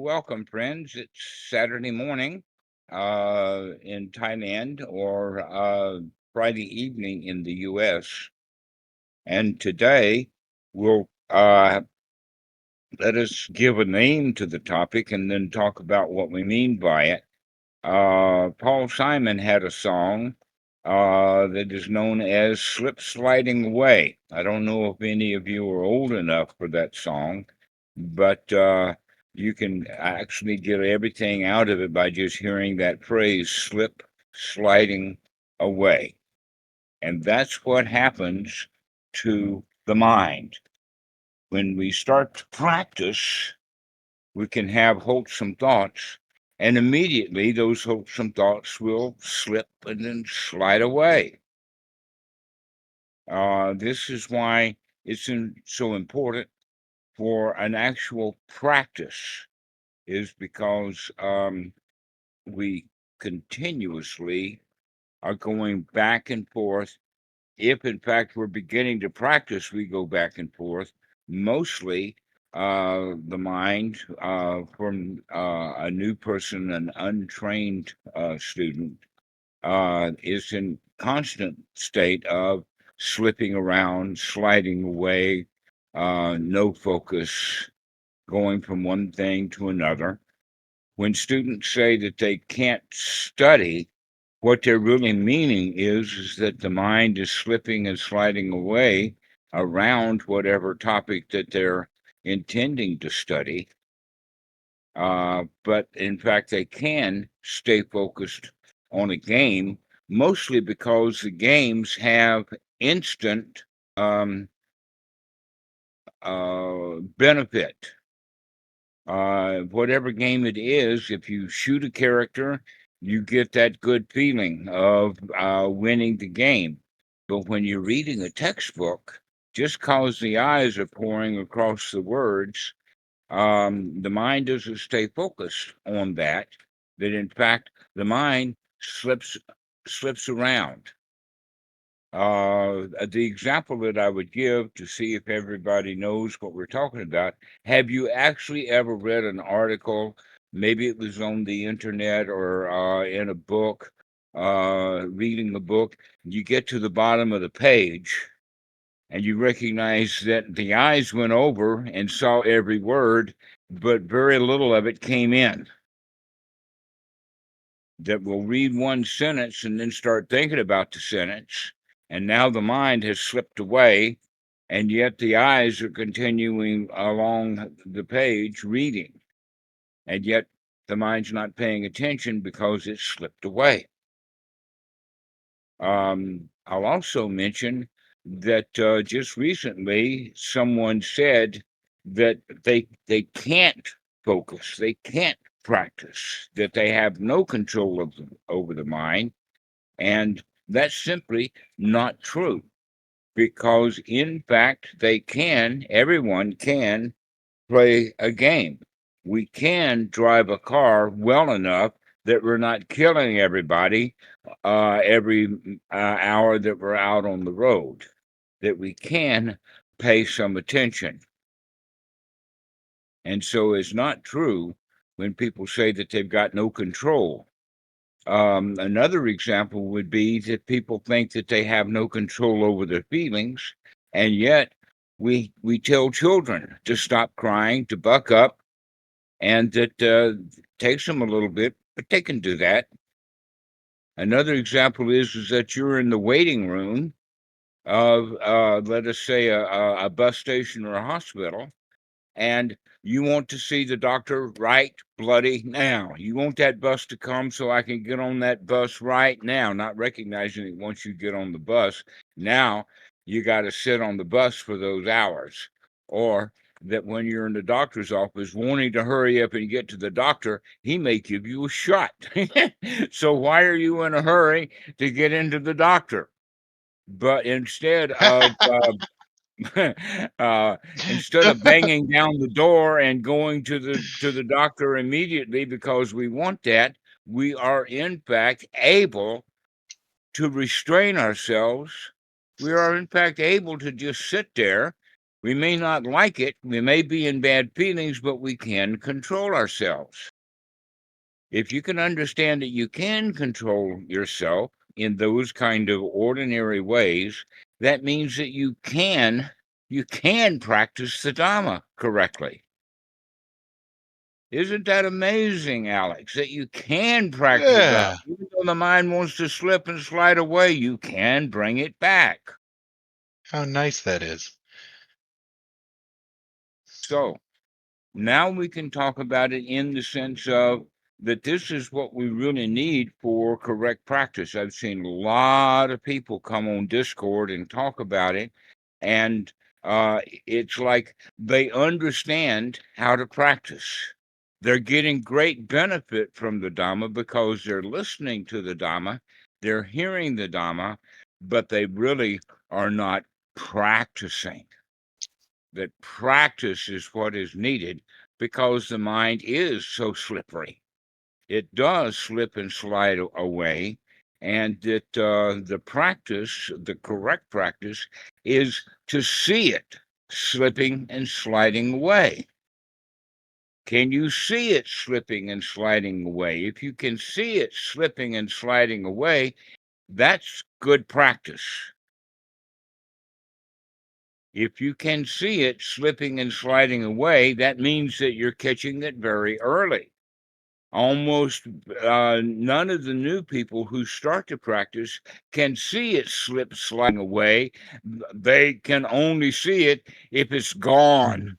Welcome, friends. It's Saturday morning in Thailand or Friday evening in the U.S. And today we'll let us give a name to the topic and then talk about what we mean by it. Paul Simon had a song that is known as Slip Sliding Away. I don't know if any of you are old enough for that song, but you can actually get everything out of it by just hearing that phrase, slip sliding away. And that's what happens to the mind. When we start to practice, we can have wholesome thoughts, and immediately those wholesome thoughts will slip and then slide away. This is why so important for an actual practice, is because we continuously are going back and forth. If in fact we're beginning to practice, we go back and forth. Mostly, the mind from a new person, an untrained student, is in constant state of slipping around, sliding away, no focus, going from one thing to another. When students say that they can't study, what they're really meaning is that the mind is slipping and sliding away around whatever topic that they're intending to study. But in fact, they can stay focused on a game, mostly because the games have instant benefit. Whatever game it is, if you shoot a character, you get that good feeling of winning the game. But when you're reading a textbook, just cause the eyes are pouring across the words, the mind doesn't stay focused on that. That in fact, the mind slips around. The example that I would give to see if everybody knows what we're talking about, have you actually ever read an article? Maybe it was on the internet or in a book, reading a book. You get to the bottom of the page and you recognize that the eyes went over and saw every word, but very little of it came in. That will read one sentence and then start thinking about the sentence. And now the mind has slipped away, and yet the eyes are continuing along the page reading. And yet the mind's not paying attention because it slipped away. I'll also mention that just recently someone said that they can't focus, they can't practice, that they have no control over the mind, and that's simply not true. Because in fact, everyone can play a game. We can drive a car well enough that we're not killing everybody every hour that we're out on the road, that we can pay some attention. And so it's not true when people say that they've got no control. Another example would be that people think that they have no control over their feelings, and yet we tell children to stop crying, to buck up, and that takes them a little bit, but they can do that. Another example is that you're in the waiting room of, let us say, a bus station or a hospital, and you want to see the doctor right bloody now. You want that bus to come so I can get on that bus right now, not recognizing that once you get on the bus, now you got to sit on the bus for those hours. Or that when you're in the doctor's office wanting to hurry up and get to the doctor, he may give you a shot. So why are you in a hurry to get into the doctor? But uh, instead of banging down the door and going to the doctor immediately because we want that, we are in fact able to restrain ourselves. We are in fact able to just sit there We may not like it. We may be in bad feelings, but we can control ourselves. If you can understand that you can control yourself in those kind of ordinary ways, that means that you can practice the Dhamma correctly. Isn't that amazing, Alex, that you can practice the Dhamma? Yeah. Even though the mind wants to slip and slide away, you can bring it back. How nice that is. So now we can talk about it in the sense of that this is what we really need for correct practice. I've seen a lot of people come on Discord and talk about it, and it's like they understand how to practice. They're getting great benefit from the Dhamma because they're listening to the Dhamma, they're hearing the Dhamma, but they really are not practicing. That practice is what is needed because the mind is so slippery. It does slip and slide away, and that the practice, the correct practice, is to see it slipping and sliding away. Can you see it slipping and sliding away? If you can see it slipping and sliding away, that's good practice. If you can see it slipping and sliding away, that means that you're catching it very early. Almost none of the new people who start to practice can see it sliding away. They can only see it if it's gone.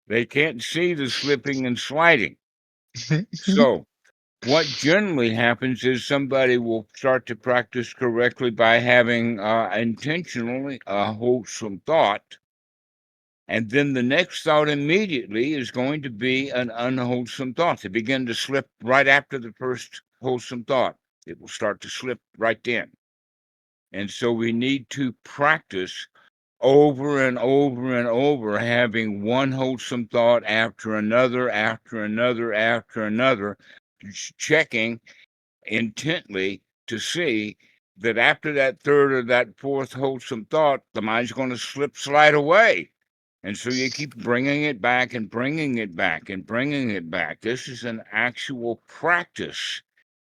They can't see the slipping and sliding. So what generally happens is somebody will start to practice correctly by having intentionally a wholesome thought. And then the next thought immediately is going to be an unwholesome thought. They begin to slip right after the first wholesome thought. It will start to slip right then. And so we need to practice over and over and over, having one wholesome thought after another, after another, after another, checking intently to see that after that third or that fourth wholesome thought, the mind's going to slide away. And so you keep bringing it back and bringing it back and bringing it back. This is an actual practice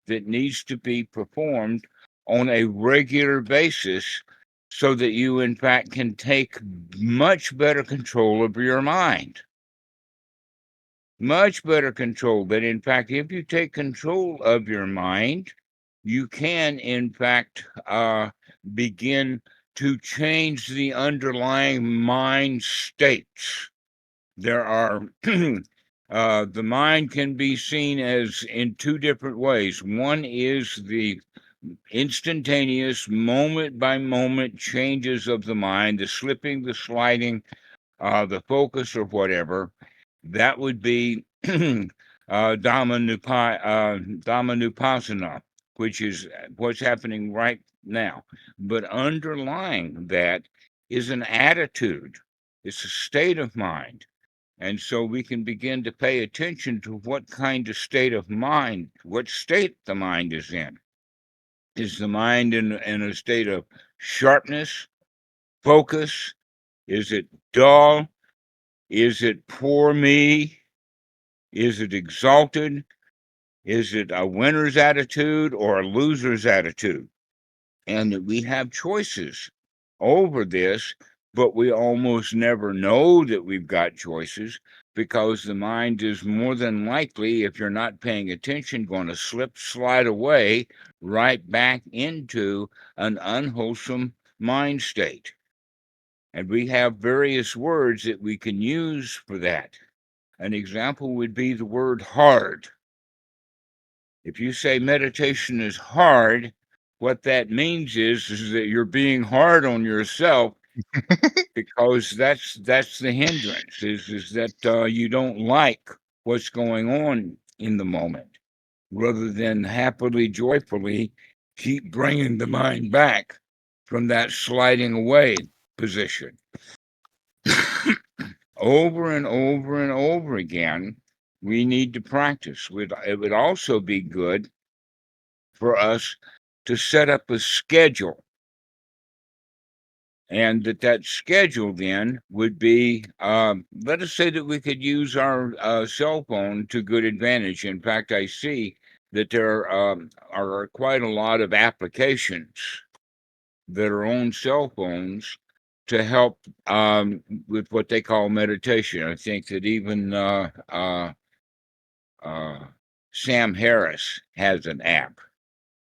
that needs to be performed on a regular basis so that you, in fact, can take much better control of your mind. Much better control. That, in fact, if you take control of your mind, you can, in fact, begin to change the underlying mind states. There are the mind can be seen as in two different ways. One is the instantaneous, moment by moment changes of the mind, the slipping, the sliding, the focus, or whatever. That would be Dhammanupassana, which is what's happening right now. But underlying that is an attitude, it's a state of mind. And so we can begin to pay attention to what kind of state of mind, what state the mind is in. Is the mind in a state of sharpness, focus? Is it dull? Is it poor me? Is it exalted? Is it a winner's attitude or a loser's attitude? And we have choices over this, but we almost never know that we've got choices because the mind is more than likely, if you're not paying attention, going to slide away right back into an unwholesome mind state. And we have various words that we can use for that. An example would be the word hard. If you say meditation is hard, what that means is that you're being hard on yourself because that's the hindrance is that you don't like what's going on in the moment rather than happily, joyfully keep bringing the mind back from that sliding away position. Over and over and over again, we need to practice. It would also be good for us to set up a schedule And that schedule then would be, let us say that we could use our cell phone to good advantage. In fact, I see that there are quite a lot of applications that are on cell phones to help with what they call meditation. I think that even Sam Harris has an app.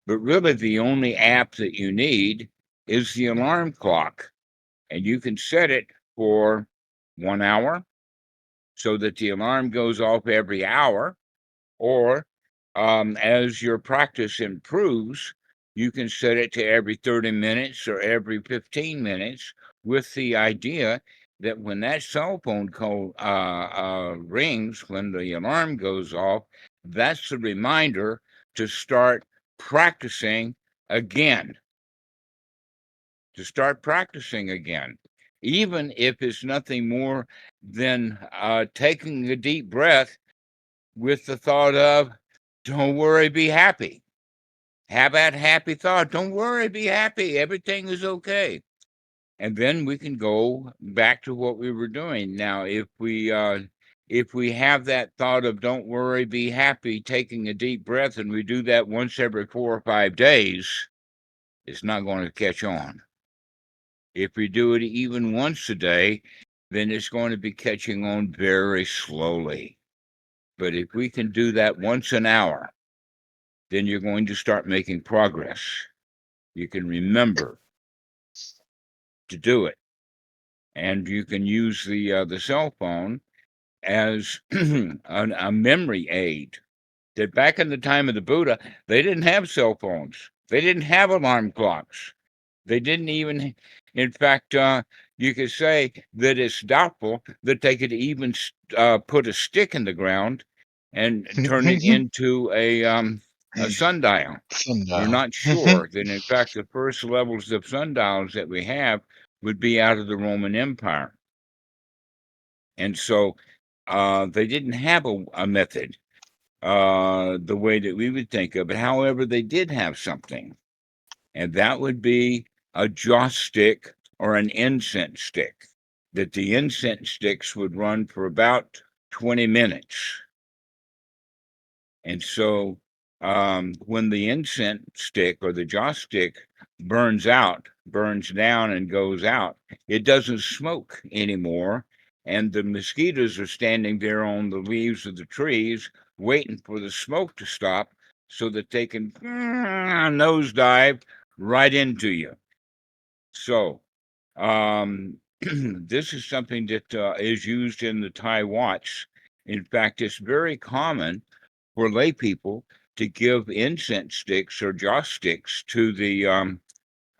But really, the only app that you need is the alarm clock. And you can set it for 1 hour so that the alarm goes off every hour. Or as your practice improves, you can set it to every 30 minutes or every 15 minutes with the idea that when that cell phone call rings, when the alarm goes off, that's the reminder to start practicing again, even if it's nothing more than taking a deep breath with the thought of, don't worry, be happy. Have that happy thought. Don't worry, be happy. Everything is okay. And then we can go back to what we were doing. Now, if we have that thought of don't worry, be happy, taking a deep breath, and we do that once every 4 or 5 days, it's not going to catch on. If we do it even once a day, then it's going to be catching on very slowly. But if we can do that once an hour, then you're going to start making progress. You can remember to do it. And you can use the cell phone as a memory aid. That back in the time of the Buddha, they didn't have cell phones. They didn't have alarm clocks. They didn't even, in fact, you could say that it's doubtful that they could even put a stick in the ground and turn it into a sundial. We're Sundial. not sure that, in fact, the first levels of sundials that we have would be out of the Roman Empire. And so they didn't have a method the way that we would think of it. However, they did have something, and that would be a joss stick or an incense stick. That the incense sticks would run for about 20 minutes. And so when the incense stick or the joss stick burns down and goes out, it doesn't smoke anymore. And the mosquitoes are standing there on the leaves of the trees waiting for the smoke to stop so that they can nosedive right into you. So this is something that is used in the Thai Watch. In fact, it's very common for lay people to give incense sticks or joss sticks to the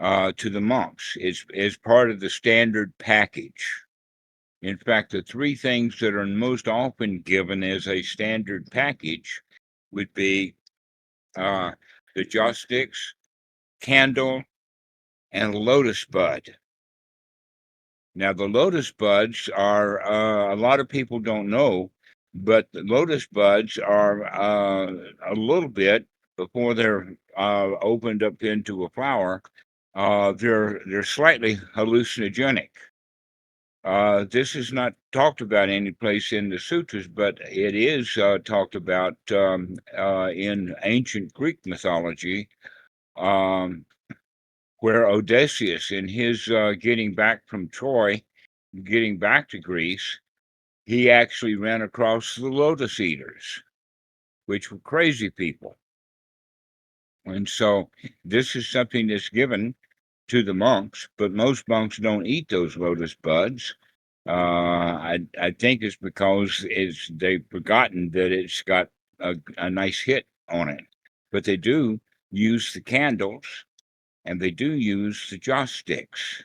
monks. It's part of the standard package. In fact, the three things that are most often given as a standard package would be the joss sticks, candle, and lotus bud. Now, the lotus buds are, a lot of people don't know, but the lotus buds are a little bit before they're opened up into a flower. They're slightly hallucinogenic. This is not talked about any place in the sutras, but it is talked about in ancient Greek mythology. Where Odysseus, in his getting back from Troy, getting back to Greece, he actually ran across the lotus eaters, which were crazy people. And so this is something that's given to the monks, but most monks don't eat those lotus buds. I think it's because they've forgotten that it's got a nice hit on it. But they do use the candles and they do use the joss sticks.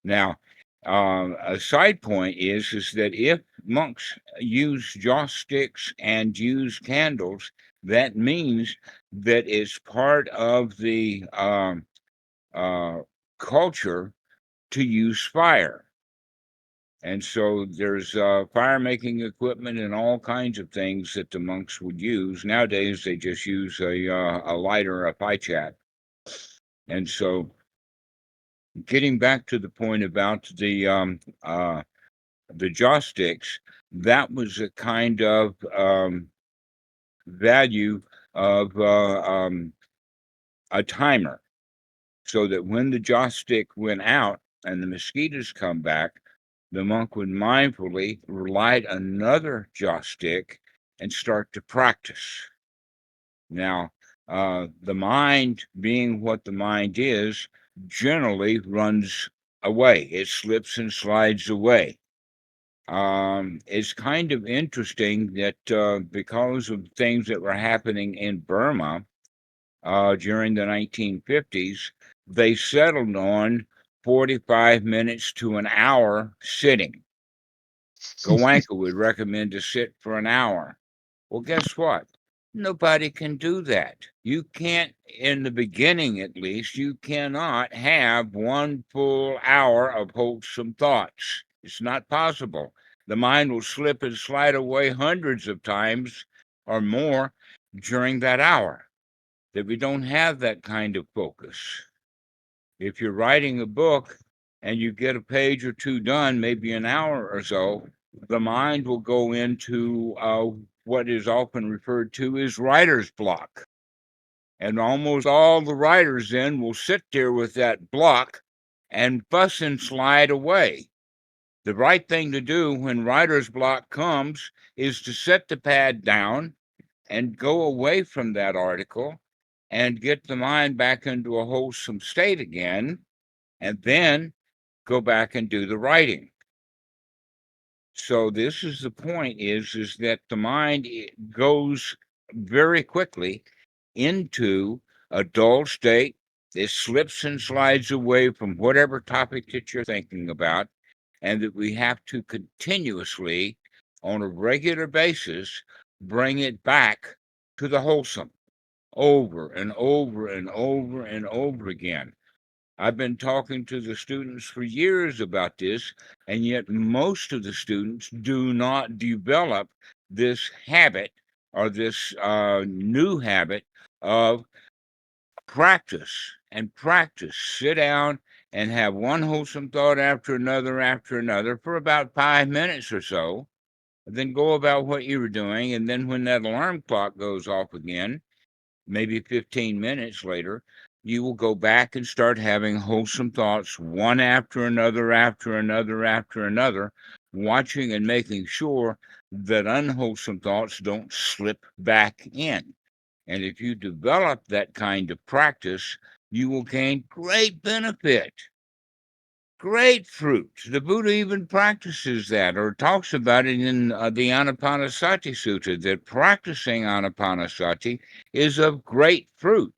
Now, a side point is that if monks use joss sticks and use candles, that means that it's part of the culture to use fire. And so there's fire making equipment and all kinds of things that the monks would use. Nowadays, they just use a lighter, a pie chat. And so getting back to the point about the jaw sticks, that was a kind of value of a timer, so that when the jaw stick went out and the mosquitoes come back, the monk would mindfully light another jaw stick and start to practice. Now, the mind, being what the mind is, generally runs away. It slips and slides away. It's kind of interesting that because of things that were happening in Burma during the 1950s, they settled on 45 minutes to an hour sitting. Goenka would recommend to sit for an hour. Well, guess what? Nobody can do that. You can't, in the beginning at least, you cannot have one full hour of wholesome thoughts. It's not possible. The mind will slip and slide away hundreds of times or more during that hour. That we don't have that kind of focus. If you're writing a book and you get a page or two done, maybe an hour or so, the mind will go into what is often referred to as writer's block. And almost all the writers then will sit there with that block and fuss and slide away. The right thing to do when writer's block comes is to set the pad down and go away from that article and get the mind back into a wholesome state again, and then go back and do the writing. So this is the point, is that the mind goes very quickly into a dull state. It slips and slides away from whatever topic that you're thinking about, and that we have to continuously, on a regular basis, bring it back to the wholesome over and over and over and over again. I've been talking to the students for years about this, and yet most of the students do not develop this habit or this new habit of practice and practice. Sit down and have one wholesome thought after another for about 5 minutes or so. Then go about what you were doing. And then when that alarm clock goes off again, maybe 15 minutes later, you will go back and start having wholesome thoughts, one after another, watching and making sure that unwholesome thoughts don't slip back in. And if you develop that kind of practice, you will gain great benefit, great fruit. The Buddha even practices that or talks about it in the Anapanasati Sutta, that practicing Anapanasati is of great fruit,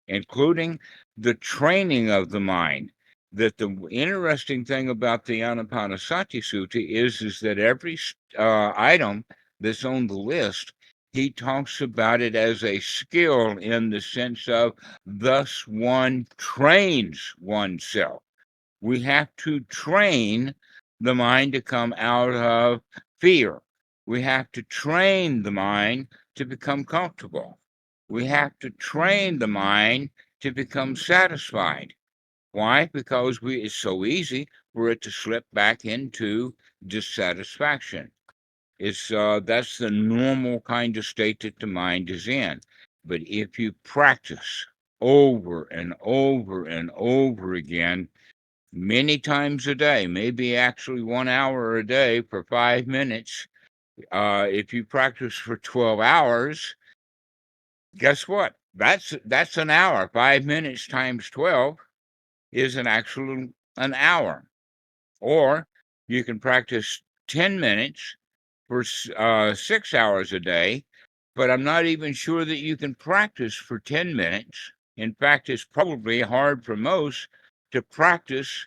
including the training of the mind. That the interesting thing about the Anapanasati Sutta is that every item that's on the list, he talks about it as a skill in the sense of thus one trains oneself. We have to train the mind to come out of fear. We have to train the mind to become comfortable. We have to train the mind to become satisfied. Why? Because it's so easy for it to slip back into dissatisfaction. That's the normal kind of state that the mind is in. But if you practice over and over and over again, many times a day, maybe actually 1 hour a day for 5 minutes, if you practice for 12 hours, guess what? That's an hour. 5 minutes times 12 is an hour. Or you can practice 10 minutes for 6 hours a day, but I'm not even sure that you can practice for 10 minutes. In fact, it's probably hard for most to practice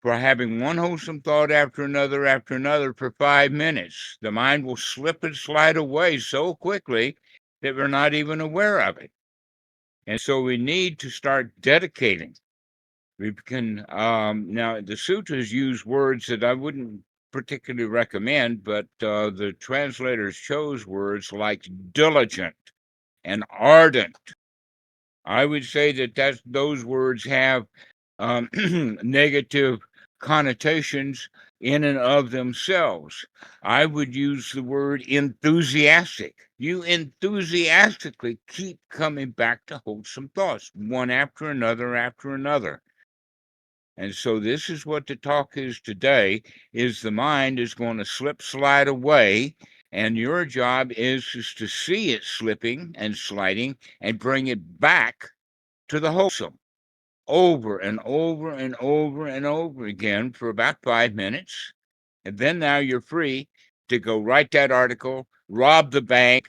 for having one wholesome thought after another for 5 minutes. The mind will slip and slide away so quickly that we're not even aware of it. And so we need to start dedicating. We can, now the sutras use words that I wouldn't particularly recommend, but the translators chose words like diligent and ardent. I would say that those words have negative connotations in and of themselves. I would use the word enthusiastic. You enthusiastically keep coming back to wholesome thoughts, one after another after another. And so this is what the talk is today, is the mind is going to slide away, and your job is to see it slipping and sliding and bring it back to the wholesome over and over and over and over again for about 5 minutes. And then now you're free to go write that article, rob the bank,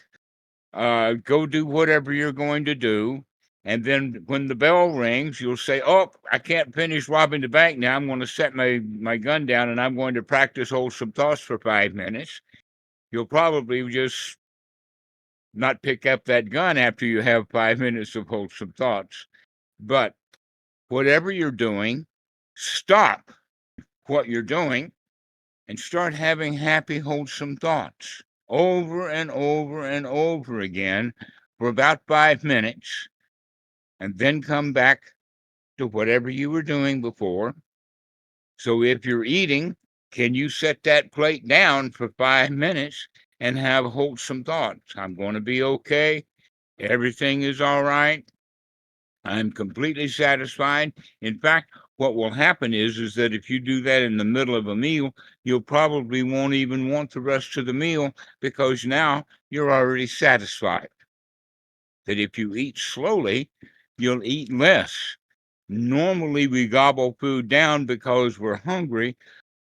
go do whatever you're going to do. And then when the bell rings, you'll say, oh, I can't finish robbing the bank now. I'm going to set my gun down and I'm going to practice wholesome thoughts for 5 minutes. You'll probably just not pick up that gun after you have 5 minutes of wholesome thoughts. But whatever you're doing, stop what you're doing and start having happy, wholesome thoughts over and over and over again for about 5 minutes, and then come back to whatever you were doing before. So if you're eating, can you set that plate down for 5 minutes and have wholesome thoughts? I'm going to be okay. Everything is all right. I'm completely satisfied. In fact, what will happen is that if you do that in the middle of a meal, you'll probably won't even want the rest of the meal because now you're already satisfied. That if you eat slowly, you'll eat less. Normally, we gobble food down because we're hungry,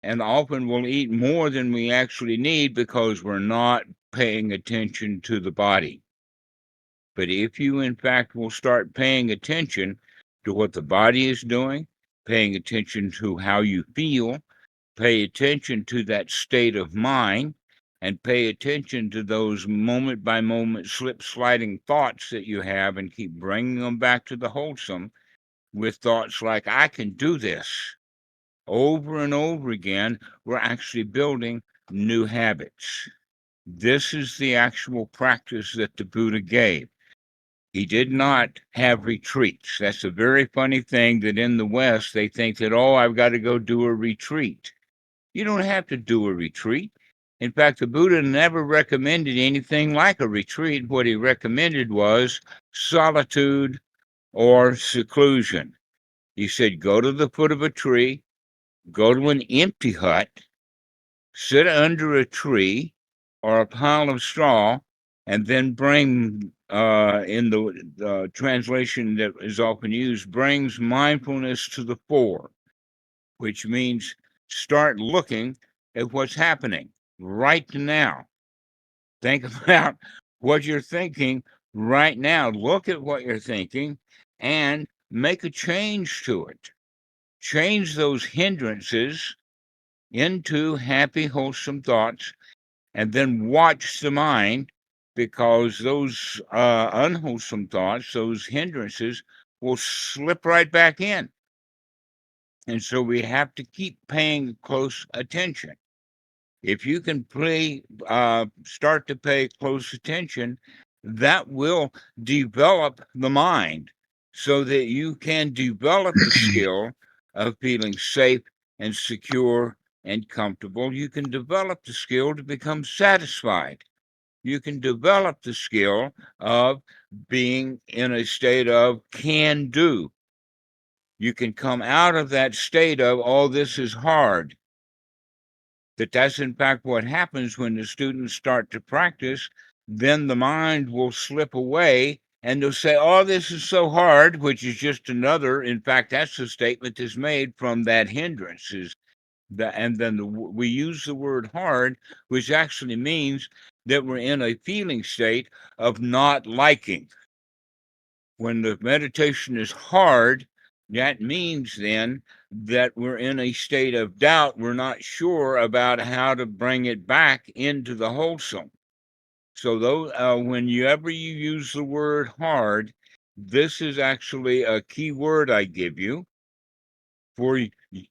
and often we'll eat more than we actually need because we're not paying attention to the body. But if you, in fact, will start paying attention to what the body is doing, paying attention to how you feel, pay attention to that state of mind, and pay attention to those moment by moment sliding thoughts that you have and keep bringing them back to the wholesome with thoughts like, I can do this. Over and over again, we're actually building new habits. This is the actual practice that the Buddha gave. He did not have retreats. That's a very funny thing that in the West, they think that, oh, I've got to go do a retreat. You don't have to do a retreat. In fact, the Buddha never recommended anything like a retreat. What he recommended was solitude or seclusion. He said, go to the foot of a tree, go to an empty hut, sit under a tree or a pile of straw, and then bring, in the translation that is often used, brings mindfulness to the fore, which means start looking at what's happening right now. Think about what you're thinking right now. Look at what you're thinking and make a change to it. Change those hindrances into happy, wholesome thoughts, and then watch the mind, because those unwholesome thoughts, those hindrances, will slip right back in. And so we have to keep paying close attention. If you can start to pay close attention, that will develop the mind so that you can develop the skill of feeling safe and secure and comfortable. You can develop the skill to become satisfied. You can develop the skill of being in a state of can do. You can come out of that state of, oh, this is hard. That's in fact what happens when the students start to practice. Then the mind will slip away and they'll say, oh, this is so hard, which is just another, in fact, that's the statement that's made from that hindrance. And then we use the word hard, which actually means that we're in a feeling state of not liking. When the meditation is hard, that means then that we're in a state of doubt. We're not sure about how to bring it back into the wholesome. So whenever you use the word hard, this is actually a key word I give you, for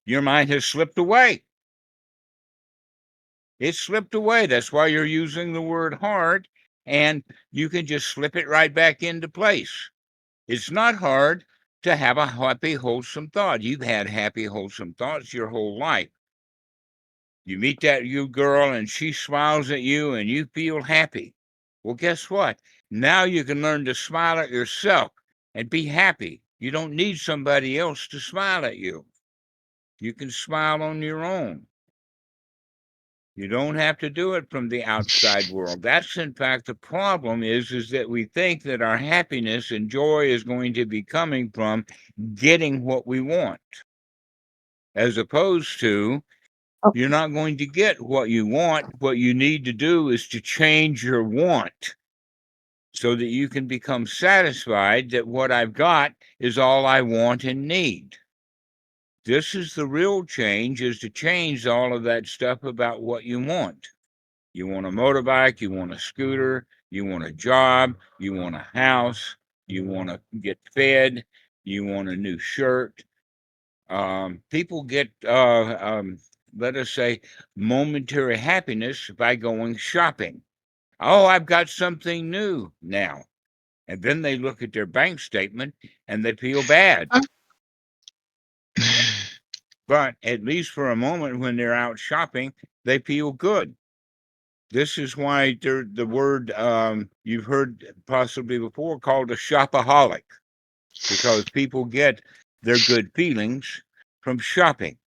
your mind has slipped away. It slipped away. That's why you're using the word hard, and you can just slip it right back into place. It's not hard to have a happy, wholesome thought. You've had happy, wholesome thoughts your whole life. You meet that girl and she smiles at you and you feel happy. Well, guess what? Now you can learn to smile at yourself and be happy. You don't need somebody else to smile at you. You can smile on your own. You don't have to do it from the outside world. That's in fact the problem is that we think that our happiness and joy is going to be coming from getting what we want, as opposed to you're not going to get what you want. What you need to do is to change your want so that you can become satisfied that what I've got is all I want and need. This is the real change, is to change all of that stuff about what you want. You want a motorbike, you want a scooter, you want a job, you want a house, you want to get fed, you want a new shirt. People get, let us say, momentary happiness by going shopping. Oh, I've got something new now. And then they look at their bank statement and they feel bad. But at least for a moment when they're out shopping, they feel good. This is why the word you've heard possibly before called a shopaholic, because people get their good feelings from shopping.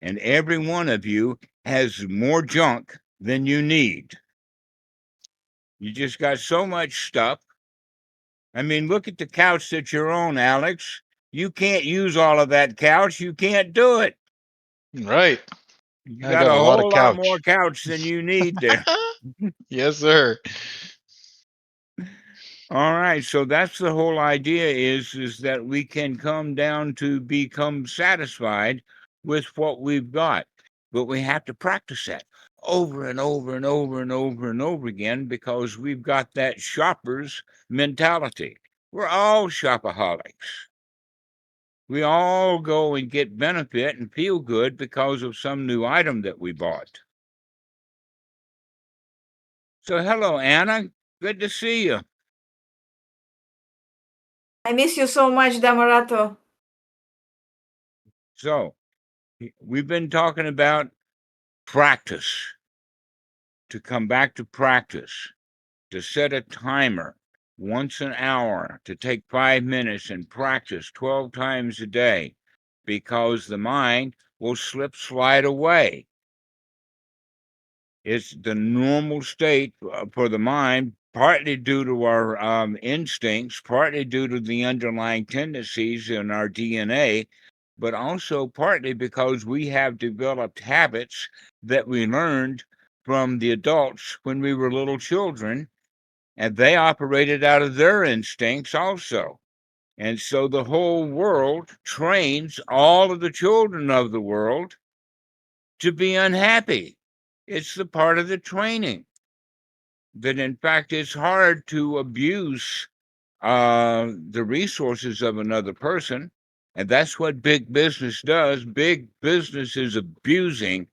And every one of you has more junk than you need. You just got so much stuff. I mean, look at the couch that you're on, Alex. You can't use all of that couch. You can't do it. Right. You I got got a a lot of whole lot more couch. couch than you need there. Yes, sir. All right, so that's the whole idea is that we can come down to become satisfied with what we've got. But we have to practice that over and over and over and over and over again, because we've got that shopper's mentality. We're all shopaholics. We all go and get benefit and feel good because of some new item that we bought. So hello, Anna. Good to see you. I miss you so much, Dhammarato. So we've been talking about practice, to come back to practice, to set a timer once an hour, to take 5 minutes and practice 12 times a day, because the mind will slide away. It's the normal state for the mind, partly due to our instincts, partly due to the underlying tendencies in our DNA, but also partly because we have developed habits that we learned from the adults when we were little children, and they operated out of their instincts also. And so the whole world trains all of the children of the world to be unhappy. It's the part of the training that, in fact, it's hard to abuse the resources of another person. And that's what big business does. Big business is abusing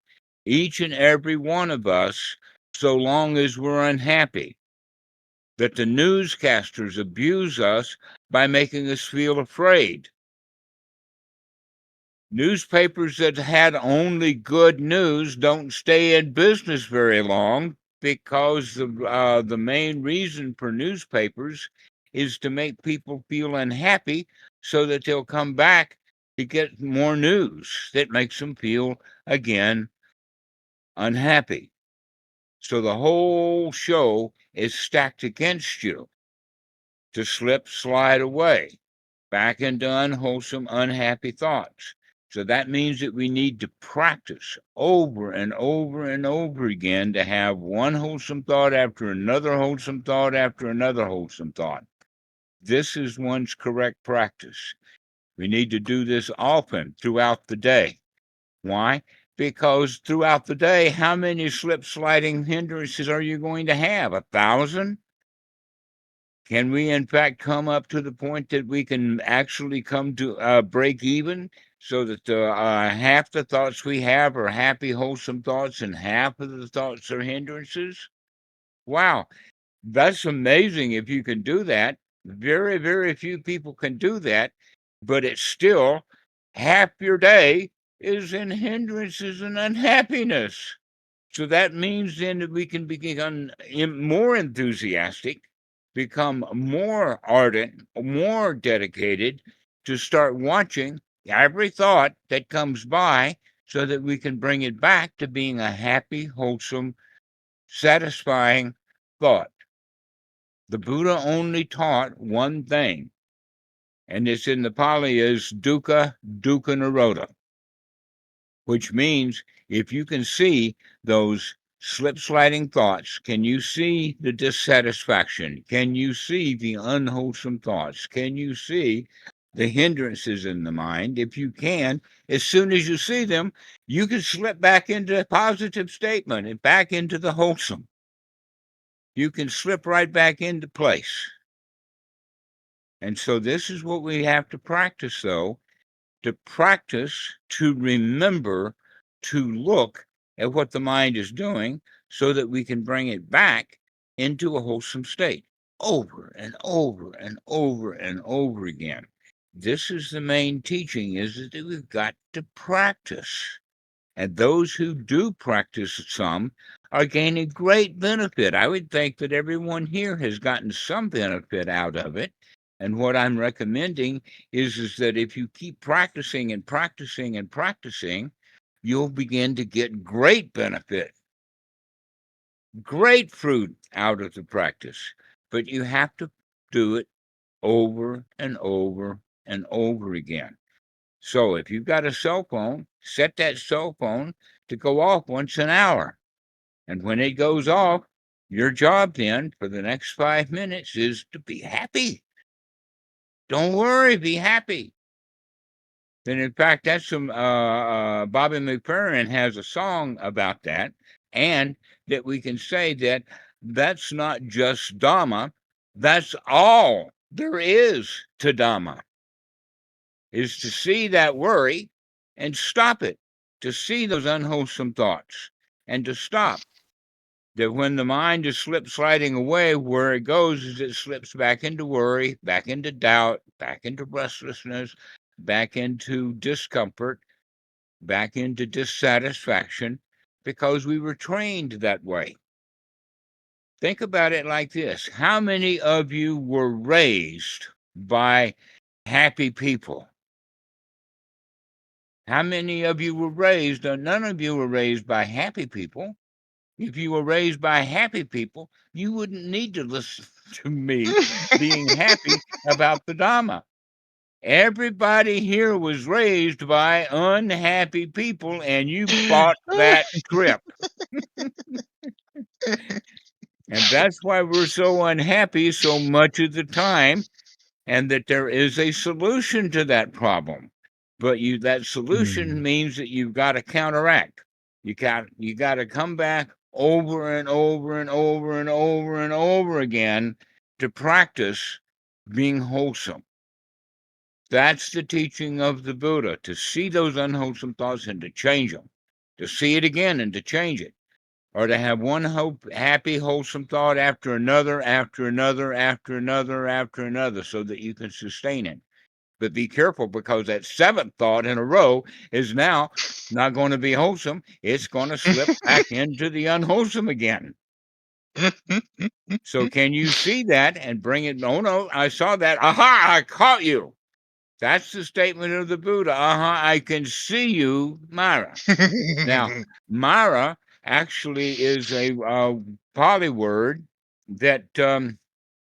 each and every one of us so long as we're unhappy. That the newscasters abuse us by making us feel afraid. Newspapers that had only good news don't stay in business very long, because the main reason for newspapers is to make people feel unhappy so that they'll come back to get more news that makes them feel again unhappy. So the whole show is stacked against you to slide away back into unwholesome, unhappy thoughts. So that means that we need to practice over and over and over again to have one wholesome thought after another wholesome thought after another wholesome thought. This is one's correct practice. We need to do this often throughout the day. Why? Because throughout the day, how many sliding hindrances are you going to have? 1,000? Can we, in fact, come up to the point that we can actually come to break even, so that half the thoughts we have are happy, wholesome thoughts, and half of the thoughts are hindrances? Wow, that's amazing if you can do that. Very, very few people can do that. but it's still half your day is in hindrances and unhappiness. So that means then that we can become more enthusiastic, become more ardent, more dedicated to start watching every thought that comes by so that we can bring it back to being a happy, wholesome, satisfying thought. The Buddha only taught one thing, and it's in the Pali is dukkha, dukkha nirodha, which means if you can see those slip-sliding thoughts, can you see the dissatisfaction? Can you see the unwholesome thoughts? Can you see the hindrances in the mind? If you can, as soon as you see them, you can slip back into a positive statement and back into the wholesome. You can slip right back into place. And so this is what we have to practice, though, to practice, to remember, to look at what the mind is doing so that we can bring it back into a wholesome state over and over and over and over again. This is the main teaching, is that we've got to practice. And those who do practice some are gaining great benefit. I would think that everyone here has gotten some benefit out of it. And what I'm recommending is that if you keep practicing and practicing and practicing, you'll begin to get great benefit, great fruit out of the practice. But you have to do it over and over and over again. So if you've got a cell phone, set that cell phone to go off once an hour. And when it goes off, your job then for the next 5 minutes is to be happy. Don't worry, be happy. And in fact, that's some Bobby McFerrin has a song about that, and that we can say that that's not just Dhamma, that's all there is to Dhamma, is to see that worry and stop it, to see those unwholesome thoughts and to stop. That when the mind is sliding away, where it goes is it slips back into worry, back into doubt, back into restlessness, back into discomfort, back into dissatisfaction, because we were trained that way. Think about it like this. How many of you were raised by happy people? How many of you were raised, none of you were raised by happy people. If you were raised by happy people, you wouldn't need to listen to me being happy about the Dhamma. Everybody here was raised by unhappy people, and you bought that trip. And that's why we're so unhappy so much of the time, and that there is a solution to that problem. But that solution means that you've got to counteract. You got to come back over and over and over and over and over again to practice being wholesome. That's the teaching of the Buddha, to see those unwholesome thoughts and to change them, to see it again and to change it, or to have one happy, wholesome thought after another, after another, after another, after another, so that you can sustain it. But be careful, because that seventh thought in a row is now not going to be wholesome. It's going to slip back into the unwholesome again. So can you see that and bring it? Oh, no, I saw that. Aha, I caught you. That's the statement of the Buddha. I can see you, Mara. Now, Mara actually is a Pali word that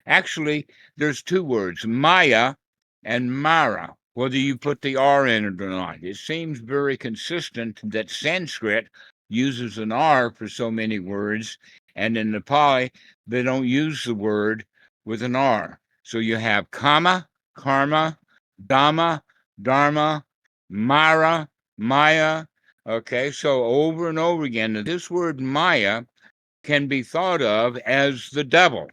actually there's two words, Maya and Mara, whether you put the R in it or not. It seems very consistent that Sanskrit uses an R for so many words, and in the Pali, they don't use the word with an R. So you have kama, karma, Dhamma, Dharma, Mara, Maya. Okay, so over and over again, this word Maya can be thought of as the devil.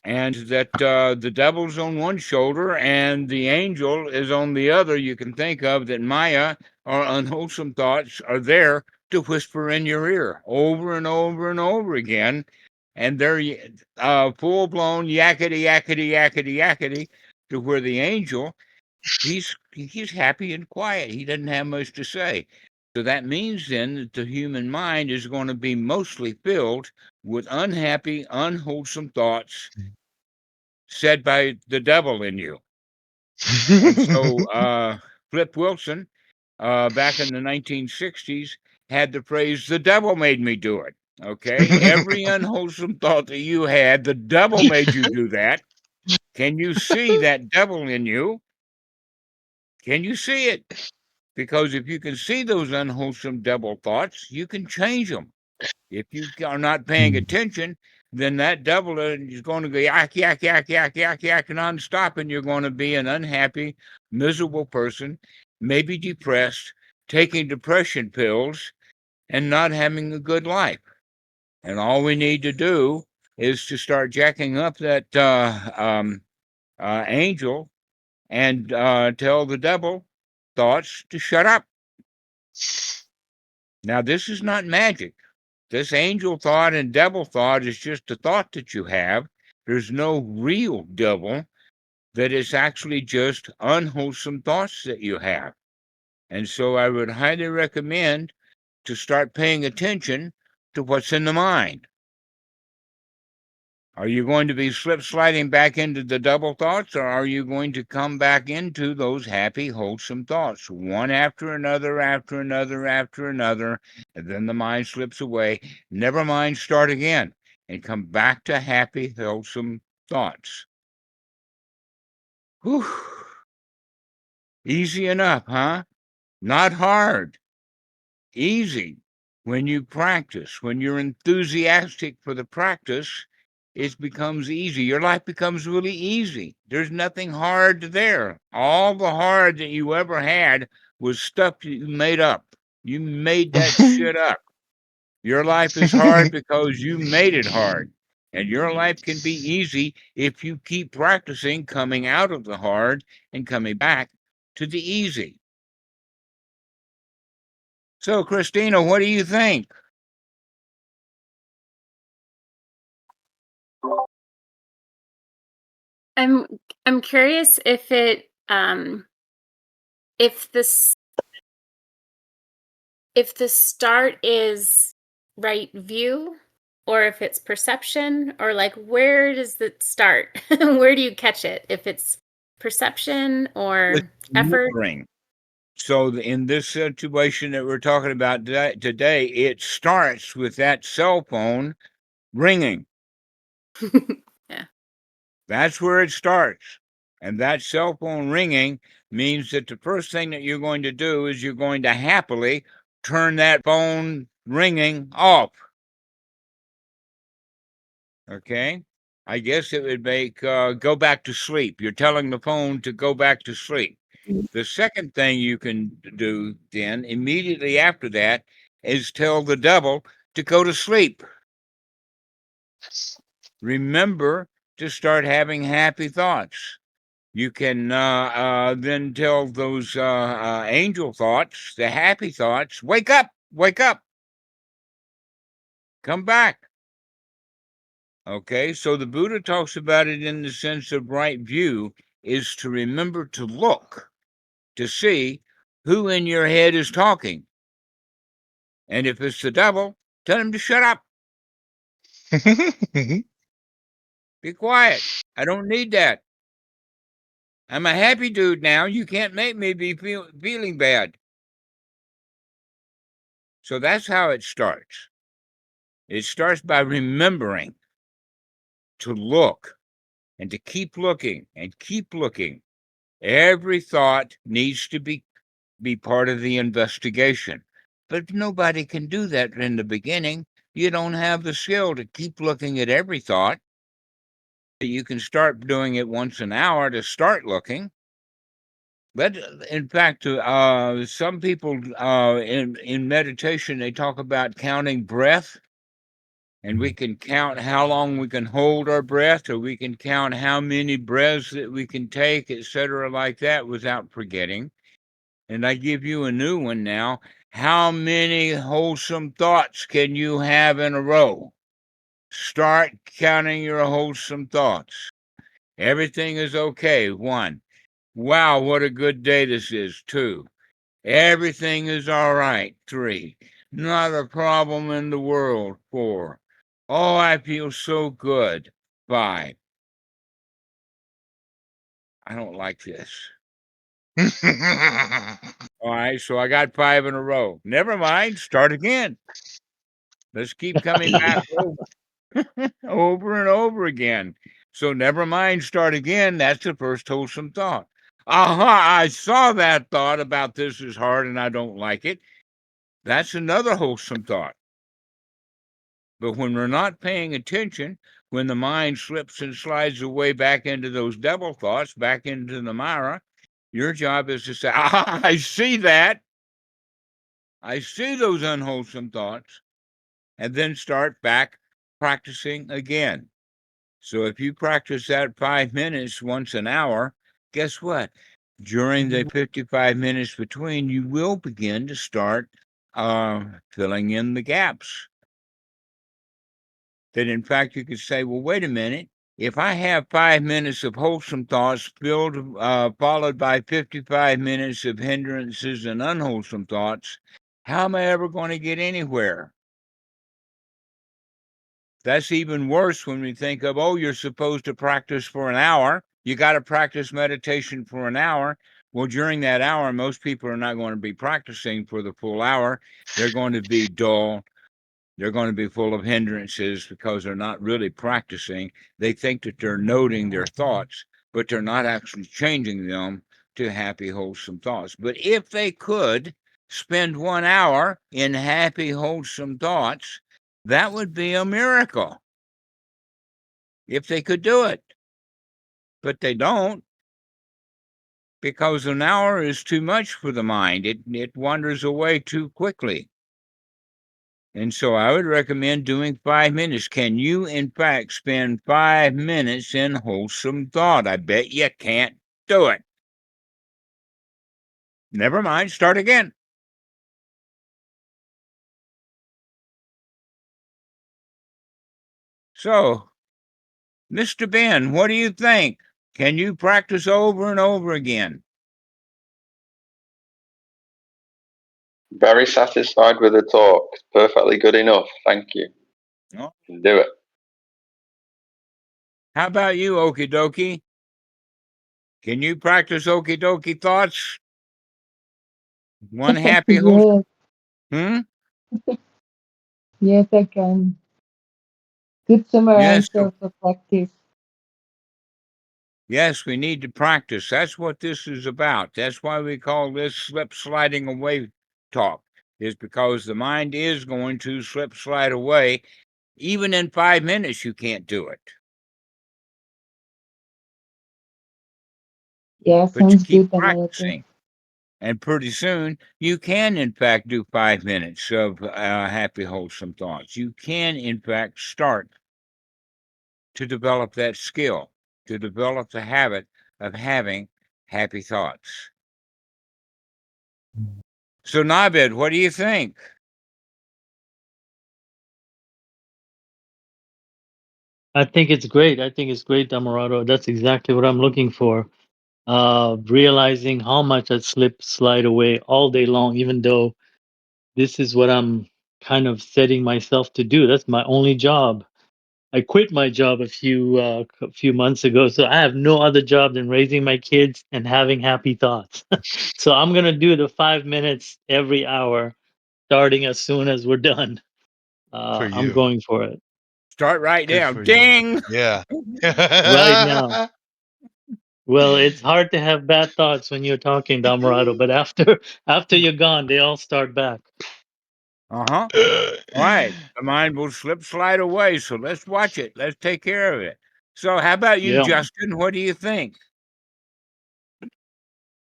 And that the devil's on one shoulder and the angel is on the other. You can think of that Maya or unwholesome thoughts are there to whisper in your ear over and over and over again. And they're full-blown yakety, yakety, yakety, yakety to where the angel, he's happy and quiet. He doesn't have much to say. So that means then that the human mind is going to be mostly filled with unhappy, unwholesome thoughts said by the devil in you. And so Flip Wilson, back in the 1960s, had the phrase, "The devil made me do it." Okay? Every unwholesome thought that you had, the devil made you do that. Can you see that devil in you? Can you see it? Because if you can see those unwholesome devil thoughts, you can change them. If you are not paying attention, then that devil is going to go yak, yak, yak, yak, yak, yak, nonstop, and you're going to be an unhappy, miserable person, maybe depressed, taking depression pills, and not having a good life. And all we need to do is to start jacking up that angel and tell the devil thoughts to shut up. Now, this is not magic. This angel thought and devil thought is just a thought that you have. There's no real devil. That is actually just unwholesome thoughts that you have. And so I would highly recommend to start paying attention to what's in the mind. Are you going to be sliding back into the double thoughts, or are you going to come back into those happy, wholesome thoughts, one after another, after another, after another, and then the mind slips away? Never mind, start again and come back to happy, wholesome thoughts. Whew. Easy enough, huh? Not hard. Easy. When you practice, when you're enthusiastic for the practice, it becomes easy. Your life becomes really easy. There's nothing hard there. All the hard that you ever had was stuff you made up. You made that shit up. Your life is hard because you made it hard. And your life can be easy if you keep practicing coming out of the hard and coming back to the easy. So, Christina, what do you think? I'm curious if it if the start is right view, or if it's perception, or like where does it start? Where do you catch it? If it's perception or effort? Remembering. So in this situation that we're talking about today, it starts with that cell phone ringing. Yeah. That's where it starts. And that cell phone ringing means that the first thing that you're going to do is you're going to happily turn that phone ringing off. Okay? I guess it would make go back to sleep. You're telling the phone to go back to sleep. The second thing you can do then, immediately after that, is tell the devil to go to sleep. Remember to start having happy thoughts. You can then tell those angel thoughts, the happy thoughts, wake up, come back. Okay, so the Buddha talks about it in the sense of right view is to remember to look, to see who in your head is talking. And if it's the devil, tell him to shut up. Be quiet. I don't need that. I'm a happy dude now. You can't make me be feeling bad. So that's how it starts. It starts by remembering to look and to keep looking and keep looking. Every thought needs to be part of the investigation. But nobody can do that in the beginning. You don't have the skill to keep looking at every thought. You can start doing it once an hour to start looking. But in fact, some people in meditation, they talk about counting breath. And we can count how long we can hold our breath, or we can count how many breaths that we can take, etc., like that, without forgetting. And I give you a new one now. How many wholesome thoughts can you have in a row? Start counting your wholesome thoughts. Everything is okay. 1. Wow, what a good day this is. 2. Everything is all right. 3. Not a problem in the world. 4. Oh, I feel so good. 5. I don't like this. All right, so I got 5 in a row. Never mind, start again. Let's keep coming back over and over again. So never mind, start again. That's the first wholesome thought. I saw that thought about this is hard and I don't like it. That's another wholesome thought. But when we're not paying attention, when the mind slips and slides away back into those devil thoughts, back into the Mara, your job is to say, I see that. I see those unwholesome thoughts, and then start back practicing again. So if you practice that 5 minutes once an hour, guess what? During the 55 minutes between, you will begin to start filling in the gaps. That in fact, you could say, well, wait a minute. If I have 5 minutes of wholesome thoughts followed by 55 minutes of hindrances and unwholesome thoughts, how am I ever going to get anywhere? That's even worse when we think of, oh, you're supposed to practice for an hour. You got to practice meditation for an hour. Well, during that hour, most people are not going to be practicing for the full hour. They're going to be dull. They're going to be full of hindrances because they're not really practicing. They think that they're noting their thoughts, but they're not actually changing them to happy, wholesome thoughts. But if they could spend 1 hour in happy, wholesome thoughts, that would be a miracle if they could do it. But they don't, because an hour is too much for the mind. It wanders away too quickly. And so I would recommend doing 5 minutes. Can you, in fact, spend 5 minutes in wholesome thought? I bet you can't do it. Never mind, start again. So, Mr. Ben, what do you think? Can you practice over and over again? Very satisfied with the talk. Perfectly good enough. Thank you. Oh. Can do it. How about you, Okie dokie? Can you practice okie dokie thoughts? One happy wholesome. Yes, I can. Good summarize Yes. of the practice. Yes, we need to practice. That's what this is about. That's why we call this slip sliding away talk, is because the mind is going to slip slide away. Even in 5 minutes, you can't do it. Yeah, But you sounds keep good, Dhammarato. practicing. And pretty soon, you can, in fact, do 5 minutes of happy, wholesome thoughts. You can, in fact, start to develop that skill, to develop the habit of having happy thoughts. So, Nabed, what do you think? I think it's great. I think it's great, Dhammarato. That's exactly what I'm looking for. Realizing how much I slide away all day long, even though this is what I'm kind of setting myself to do. That's my only job. I quit my job a few months ago, so I have no other job than raising my kids and having happy thoughts. So I'm gonna do the 5 minutes every hour, starting as soon as we're done. For I'm you. going for it Start right Good now. for you. Ding! Yeah. right now. Well, it's hard to have bad thoughts when you're talking, Dhammarato, but after you're gone, they all start back. Uh-huh. All right. The mind will slip slide away. So let's watch it. Let's take care of it. So how about you, Yeah. Justin? What do you think?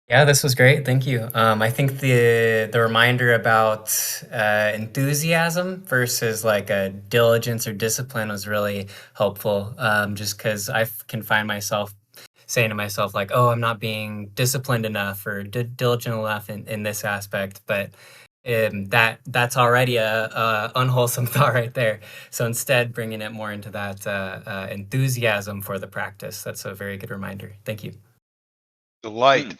Yeah, this was great. Thank you. I think the reminder about enthusiasm versus like a diligence or discipline was really helpful. Just because can find myself saying to myself like, "Oh, I'm not being disciplined enough or diligent enough in this aspect," but that's already a unwholesome thought right there. So instead, bringing it more into that enthusiasm for the practice. That's a very good reminder. Thank you. Delight. Go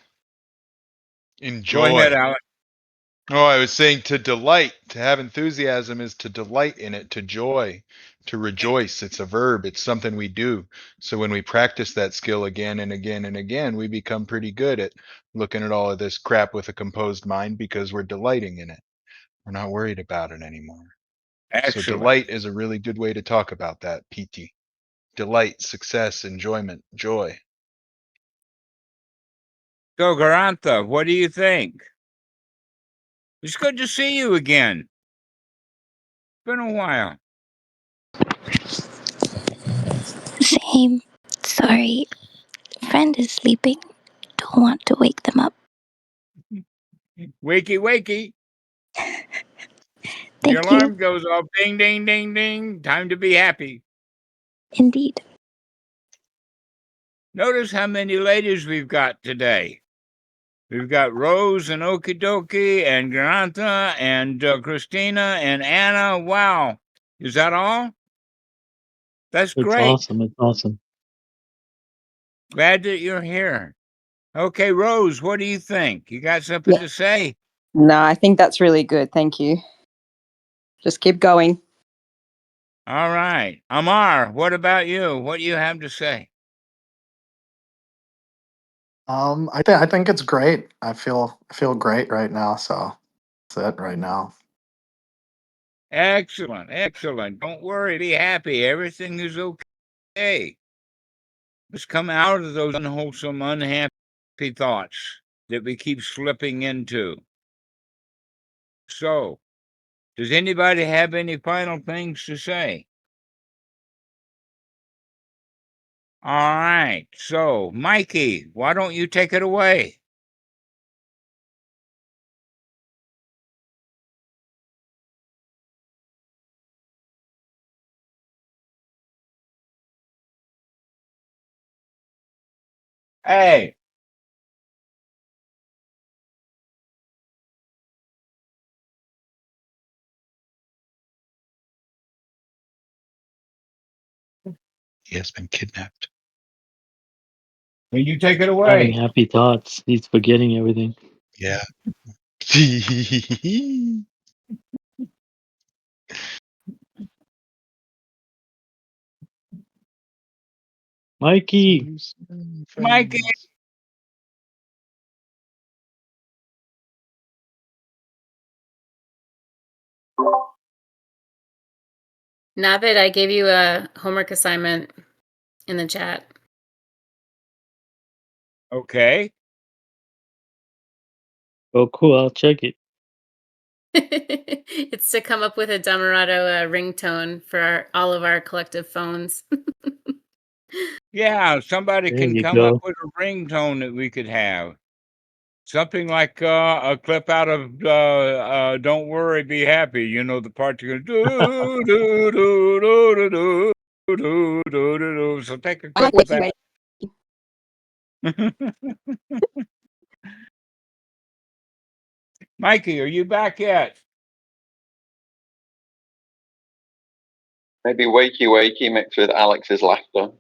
Enjoy. ahead, Alex. Oh, I was saying to delight, to have enthusiasm is to delight in it, to joy, to rejoice. It's a verb. It's something we do. So when we practice that skill again and again and again, we become pretty good at looking at all of this crap with a composed mind because we're delighting in it. We're not worried about it anymore. So Excellent. delight is a really good way to talk about that, PT. Delight, success, enjoyment, joy. So, Garantha, what do you think? It's good to see you again. It's been a while. Same. Sorry. Friend is sleeping. Don't want to wake them up. Wakey, wakey. The Thank alarm you. goes off. Ding, ding, ding, ding. Time to be happy. Indeed. Notice how many ladies we've got today. We've got Rose and Okidoki and Garantha and Christina and Anna. Wow. Is that all? That's It's great. awesome. It's awesome. Glad that you're here. Okay, Rose, what do you think? You got something to say? No, I think that's really good. Thank you. Just keep going. All right. Amar, what about you? What do you have to say? I think it's great. I feel great right now, so that's it right now. Excellent, excellent. Don't worry, be happy. Everything is okay. Let's come out of those unwholesome, unhappy thoughts that we keep slipping into. So, does anybody have any final things to say? All right. So, Mikey, why don't you take it away? Hey. He has been kidnapped. Can you take it Having away? happy thoughts. He's forgetting everything. Yeah. Mikey. Mikey. Navid, I gave you a homework assignment in the chat. Okay. Oh, cool. I'll check it. It's to come up with a Dhammarato ringtone for all of our collective phones. Yeah, somebody There can you come up go. with a ringtone that we could have. Something like a clip out of Don't Worry, Be Happy. You know, the part you're going to do, do, do, do, do, do, do, do, do, do. So take a clip of that. Mikey, are you back yet? Maybe wakey wakey mixed with Alex's laughter.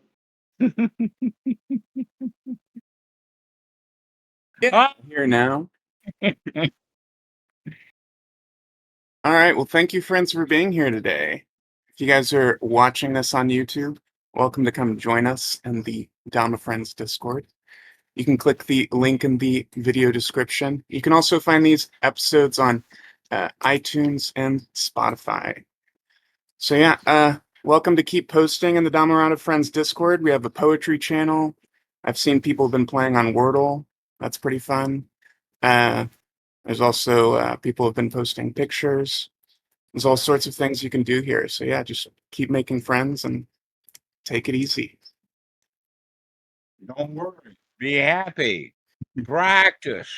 Here now. All right. Well, thank you, friends, for being here today. If you guys are watching this on YouTube, welcome to come join us in the Dhamma Friends Discord. You can click the link in the video description. You can also find these episodes on iTunes and Spotify. So yeah, welcome to keep posting in the Dhammarato Friends Discord. We have a poetry channel. I've seen people have been playing on Wordle. That's pretty fun. There's also people have been posting pictures. There's all sorts of things you can do here. So yeah, just keep making friends and take it easy. Don't worry. Be happy. Practice.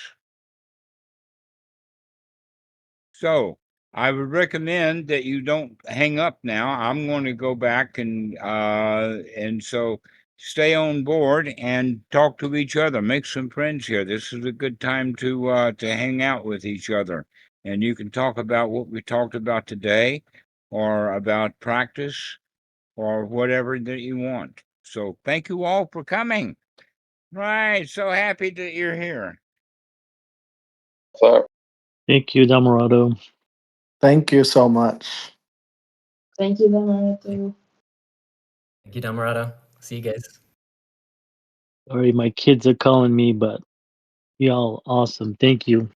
So I would recommend that you don't hang up now. I'm going to go back and so stay on board and talk to each other. Make some friends here. This is a good time to hang out with each other. and you can talk about what we talked about today, or about practice, or whatever that you want. So thank you all for coming. Right, so happy that you're here. So, Thank you, Dhammarato. Thank you so much. Thank you, Dhammarato. Thank you, Dhammarato. See you guys. Sorry, my kids are calling me, but y'all awesome. Thank you.